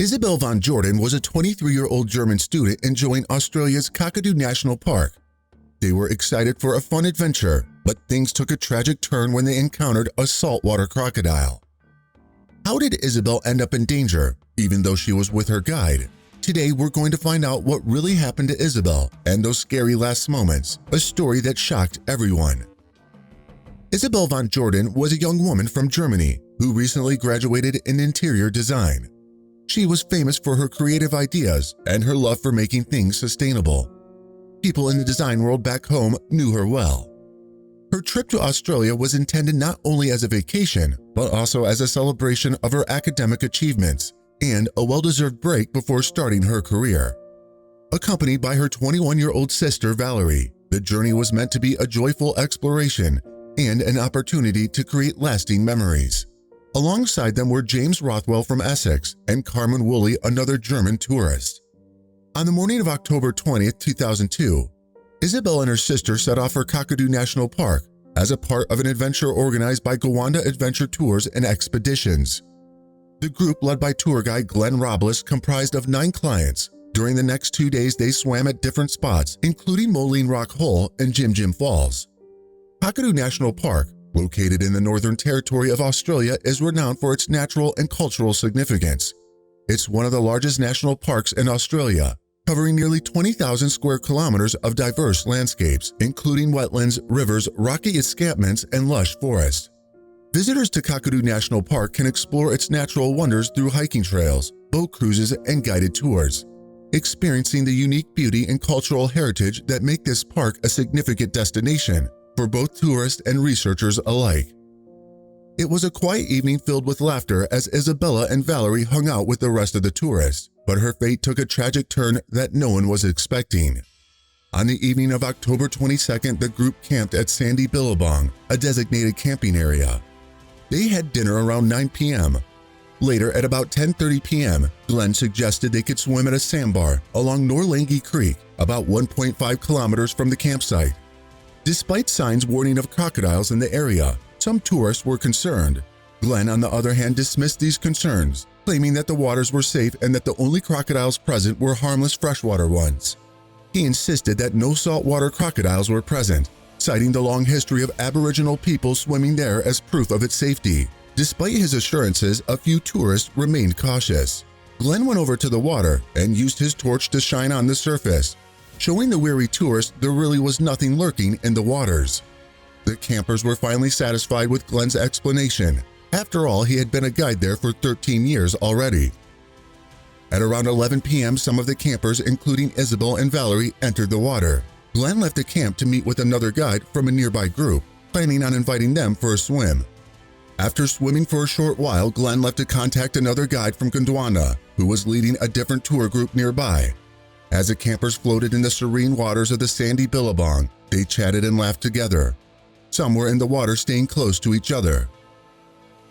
Isabel Von Jordan was a 23-year-old German student enjoying Australia's Kakadu National Park. They were excited for a fun adventure, but things took a tragic turn when they encountered a saltwater crocodile. How did Isabel end up in danger, even though she was with her guide? Today, we're going to find out what really happened to Isabel and those scary last moments, a story that shocked everyone. Isabel Von Jordan was a young woman from Germany who recently graduated in interior design. She was famous for her creative ideas and her love for making things sustainable. People in the design world back home knew her well. Her trip to Australia was intended not only as a vacation, but also as a celebration of her academic achievements and a well-deserved break before starting her career. Accompanied by her 21-year-old sister Valerie, the journey was meant to be a joyful exploration and an opportunity to create lasting memories. Alongside them were James Rothwell from Essex and Carmen Woolley, another German tourist. On the morning of October 20, 2002, Isabel and her sister set off for Kakadu National Park as a part of an adventure organized by Gowanda Adventure Tours and Expeditions. The group, led by tour guide Glenn Robles, comprised of 9 clients. During the next 2 days, they swam at different spots, including Moline Rock Hole and Jim Jim Falls. Kakadu National Park, located in the Northern Territory of Australia, is renowned for its natural and cultural significance. It's one of the largest national parks in Australia, covering nearly 20,000 square kilometers of diverse landscapes, including wetlands, rivers, rocky escarpments, and lush forests. Visitors to Kakadu National Park can explore its natural wonders through hiking trails, boat cruises, and guided tours, experiencing the unique beauty and cultural heritage that make this park a significant destination for both tourists and researchers alike. It was a quiet evening filled with laughter as Isabella and Valerie hung out with the rest of the tourists, but her fate took a tragic turn that no one was expecting. On the evening of October 22nd, the group camped at Sandy Billabong, a designated camping area. They had dinner around 9 p.m. Later, at about 10:30 p.m., Glenn suggested they could swim at a sandbar along Norlangi Creek, about 1.5 kilometers from the campsite. Despite signs warning of crocodiles in the area, some tourists were concerned. Glenn, on the other hand, dismissed these concerns, claiming that the waters were safe and that the only crocodiles present were harmless freshwater ones. He insisted that no saltwater crocodiles were present, citing the long history of Aboriginal people swimming there as proof of its safety. Despite his assurances, a few tourists remained cautious. Glenn went over to the water and used his torch to shine on the surface, showing the weary tourists there really was nothing lurking in the waters. The campers were finally satisfied with Glenn's explanation. After all, he had been a guide there for 13 years already. At around 11 p.m., some of the campers, including Isabel and Valerie, entered the water. Glenn left the camp to meet with another guide from a nearby group, planning on inviting them for a swim. After swimming for a short while, Glenn left to contact another guide from Gondwana, who was leading a different tour group nearby. As the campers floated in the serene waters of the Sandy Billabong, they chatted and laughed together. Some were in the water staying close to each other.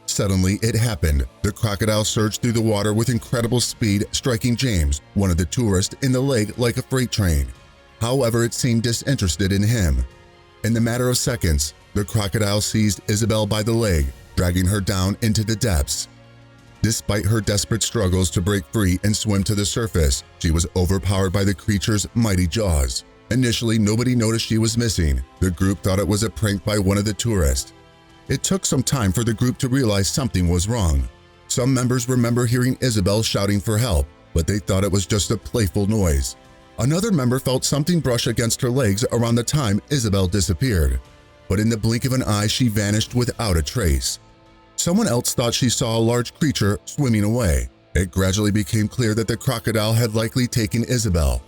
Suddenly, it happened. The crocodile surged through the water with incredible speed, striking James, one of the tourists, in the leg like a freight train. However, it seemed disinterested in him. In the matter of seconds, the crocodile seized Isabel by the leg, dragging her down into the depths. Despite her desperate struggles to break free and swim to the surface, she was overpowered by the creature's mighty jaws. Initially, nobody noticed she was missing. The group thought it was a prank by one of the tourists. It took some time for the group to realize something was wrong. Some members remember hearing Isabel shouting for help, but they thought it was just a playful noise. Another member felt something brush against her legs around the time Isabel disappeared, but in the blink of an eye, she vanished without a trace. Someone else thought she saw a large creature swimming away. It gradually became clear that the crocodile had likely taken Isabel.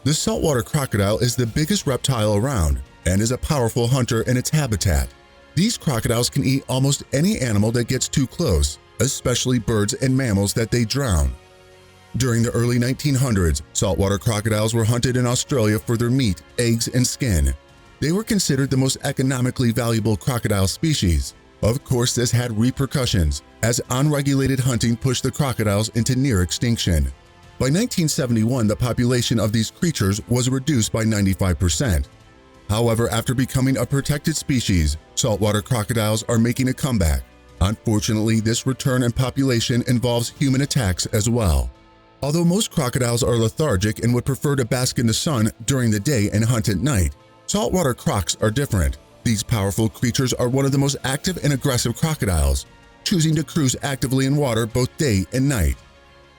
The saltwater crocodile is the biggest reptile around and is a powerful hunter in its habitat. These crocodiles can eat almost any animal that gets too close, especially birds and mammals that they drown. During the early 1900s, saltwater crocodiles were hunted in Australia for their meat, eggs, and skin. They were considered the most economically valuable crocodile species. Of course, this had repercussions, as unregulated hunting pushed the crocodiles into near extinction. By 1971, the population of these creatures was reduced by 95%. However, after becoming a protected species, saltwater crocodiles are making a comeback. Unfortunately, this return in population involves human attacks as well. Although most crocodiles are lethargic and would prefer to bask in the sun during the day and hunt at night, saltwater crocs are different. These powerful creatures are one of the most active and aggressive crocodiles, choosing to cruise actively in water both day and night.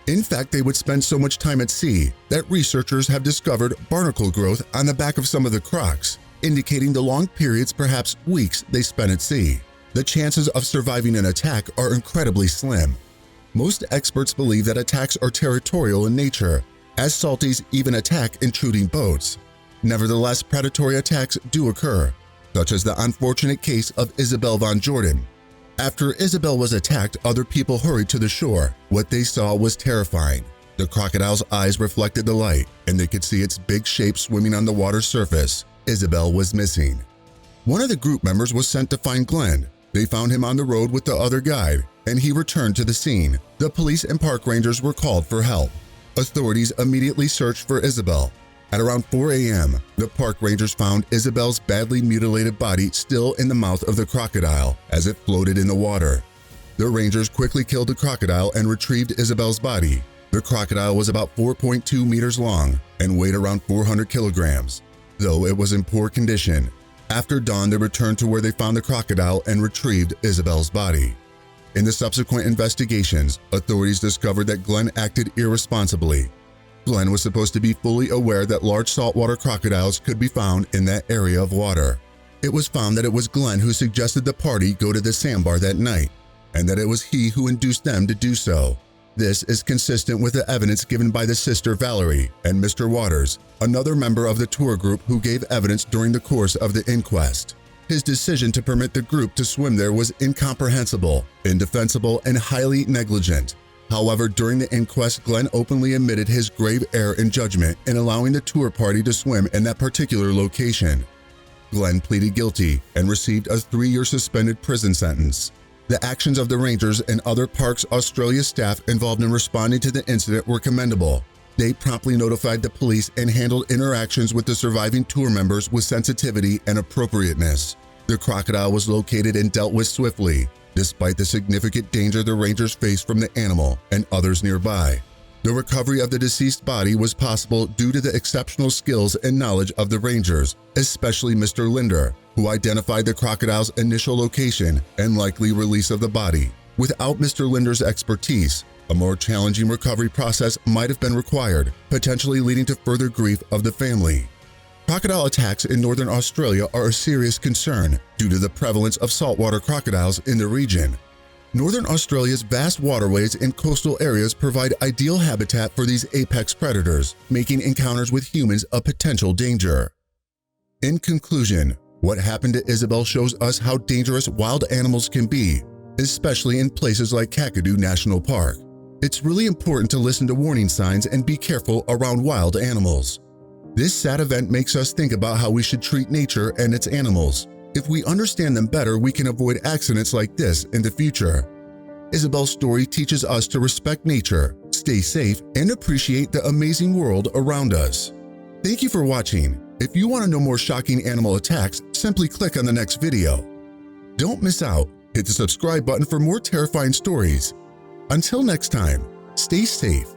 In fact, they would spend so much time at sea that researchers have discovered barnacle growth on the back of some of the crocs, indicating the long periods, perhaps weeks, they spent at sea. The chances of surviving an attack are incredibly slim. Most experts believe that attacks are territorial in nature, as salties even attack intruding boats. Nevertheless, predatory attacks do occur, such as the unfortunate case of Isabel Von Jordan. After Isabelle was attacked, other people hurried to the shore. What they saw was terrifying. The crocodile's eyes reflected the light, and they could see its big shape swimming on the water's surface. Isabelle was missing. One of the group members was sent to find Glenn. They found him on the road with the other guide, and he returned to the scene. The police and park rangers were called for help. Authorities immediately searched for Isabelle. At around 4 a.m., the park rangers found Isabelle's badly mutilated body still in the mouth of the crocodile as it floated in the water. The rangers quickly killed the crocodile and retrieved Isabelle's body. The crocodile was about 4.2 meters long and weighed around 400 kilograms, though it was in poor condition. After dawn, they returned to where they found the crocodile and retrieved Isabelle's body. In the subsequent investigations, authorities discovered that Glenn acted irresponsibly. Glenn was supposed to be fully aware that large saltwater crocodiles could be found in that area of water. It was found that it was Glenn who suggested the party go to the sandbar that night, and that it was he who induced them to do so. This is consistent with the evidence given by the sister Valerie and Mr. Waters, another member of the tour group who gave evidence during the course of the inquest. His decision to permit the group to swim there was incomprehensible, indefensible, and highly negligent. However, during the inquest, Glenn openly admitted his grave error in judgment in allowing the tour party to swim in that particular location. Glenn pleaded guilty and received a 3-year suspended prison sentence. The actions of the rangers and other Parks Australia staff involved in responding to the incident were commendable. They promptly notified the police and handled interactions with the surviving tour members with sensitivity and appropriateness. The crocodile was located and dealt with swiftly, despite the significant danger the rangers faced from the animal and others nearby. The recovery of the deceased body was possible due to the exceptional skills and knowledge of the rangers, especially Mr. Linder, who identified the crocodile's initial location and likely release of the body. Without Mr. Linder's expertise, a more challenging recovery process might have been required, potentially leading to further grief of the family. Crocodile attacks in northern Australia are a serious concern due to the prevalence of saltwater crocodiles in the region. Northern Australia's vast waterways and coastal areas provide ideal habitat for these apex predators, making encounters with humans a potential danger. In conclusion, what happened to Isabelle shows us how dangerous wild animals can be, especially in places like Kakadu National Park. It's really important to listen to warning signs and be careful around wild animals. This sad event makes us think about how we should treat nature and its animals. If we understand them better, we can avoid accidents like this in the future. Isabelle's story teaches us to respect nature, stay safe, and appreciate the amazing world around us. Thank you for watching. If you want to know more shocking animal attacks, simply click on the next video. Don't miss out. Hit the subscribe button for more terrifying stories. Until next time, stay safe.